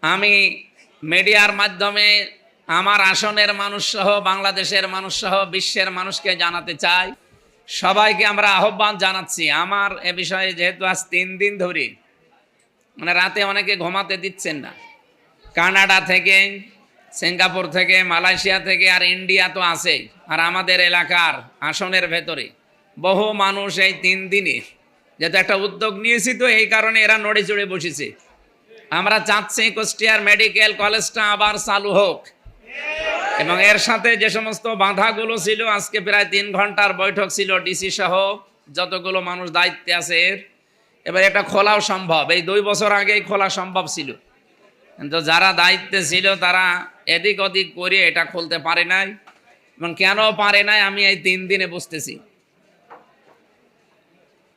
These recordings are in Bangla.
আমি মিডিয়ার মাধ্যমে আমার আসনের মানুষ সহ বাংলাদেশের মানুষ সহ বিশ্বের মানুষকে জানাতে চাই, সবাইকে আমরা আহ্বান জানাচ্ছি। আমার এ বিষয়ে যেহেতু আজ 3 দিন ধরে রাতে অনেকে ঘুমাতে দিচ্ছেন না, কানাডা থেকে, সিঙ্গাপুর থেকে, মালয়েশিয়া থেকে, আর ইন্ডিয়া তো আছে, আর আমাদের এলাকার আসনের ভেতরে বহু মানুষ এই 3 দিনে যেহেতু একটা উদ্যোগ নিয়েছি, তো এই কারণে এরা নড়ে চড়ে বসেছে। আমরা চাচ্ছি কুষ্টিয়ার মেডিকেল কলেজটা আবার চালু হোক, এবং এর সাথে যে সমস্ত বাধাগুলো ছিল, আজকে প্রায় 3 ঘন্টার বৈঠক ছিল ডিসি সহ যতগুলো মানুষ দায়িত্বে আছে, এবার এটা খোলাও সম্ভব। এই 2 বছর আগেই খোলা সম্ভব ছিল, কিন্তু যারা দায়িত্বে ছিল তারা এদিক ওদিক করে এটা খুলতে পারে নাই। এবং কেন পারে নাই আমি এই 3 দিনে বুঝতেছি।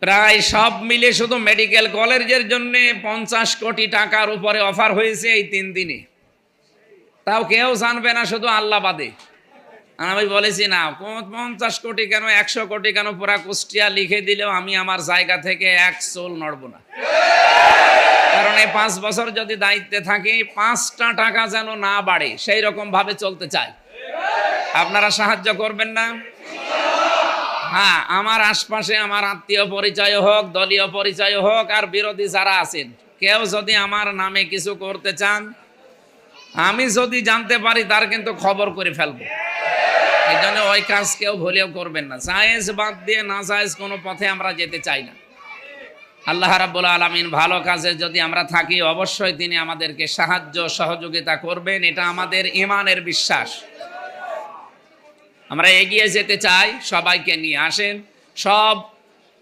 প্রায় সব মিলে শুধু মেডিকেল কলেজের জন্য 50 কোটি টাকার উপরে অফার হয়েছে এই 3 দিনে, তাও কেউ জানবে না, শুধু আল্লাহ বাদে। আমি বলেছি না, 50 কোটি কেন, 100 কোটি কেন, পুরা কুষ্টিয়া লিখে দিলেও আমি আমার জায়গা থেকে এক চুল নড়ব না। কারণ এই 5 বছর যদি দায়িত্বে থাকি, 5টা টাকা যেন না বাড়ে সেই রকম ভাবে চলতে চাই। আপনারা সাহায্য করবেন না? হ্যাঁ, আমার আশপাশে আমার আত্মীয় পরিচয় হোক, দলীয় পরিচয় হোক, আর বিরোধী যারা আছেন, কেউ যদি আমার নামে কিছু করতে চান, আমি যদি জানতে পারি তার কিন্তু খবর করে ফেলবো। এই জন্য ওই কাজ কেউ ভুলেও করবেন না। জায়েজ বাদ দিয়ে না জায়েজ কোনো পথে আমরা যেতে চাই না। আল্লাহ রাব্বুল আলামিন ভালো কাজে যদি আমরা থাকি, অবশ্যই তিনি আমাদেরকে সাহায্য সহযোগিতা করবেন, এটা আমাদের ঈমানের বিশ্বাস। আমরা এগিয়ে যেতে চাই, সবাইকে নিয়ে আসেন। সব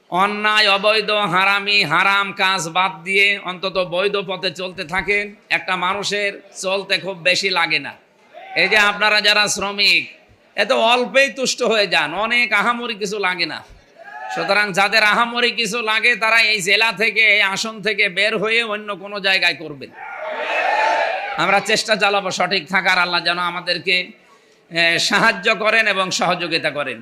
অন্যায়, অবৈধ, হারামি, হারাম কাজ বাদ দিয়ে অন্তত বৈধ পথে চলতে থাকেন। একটা মানুষের চলতে খুব বেশি লাগে না। এই যে আপনারা যারা শ্রমিক, এত অল্পেই তুষ্ট হয়ে যান, অনেক আহামরি কিছু লাগে না। সুতরাং যাদের আহামরি কিছু লাগে তারা এই জেলা থেকে, এই আসন থেকে বের হয়ে অন্য কোনো জায়গায় করবেন। আমরা চেষ্টা চালাবো সঠিক থাকার। আল্লাহ যেন আমাদেরকে সাহায্য করেন এবং সহযোগিতা করেন।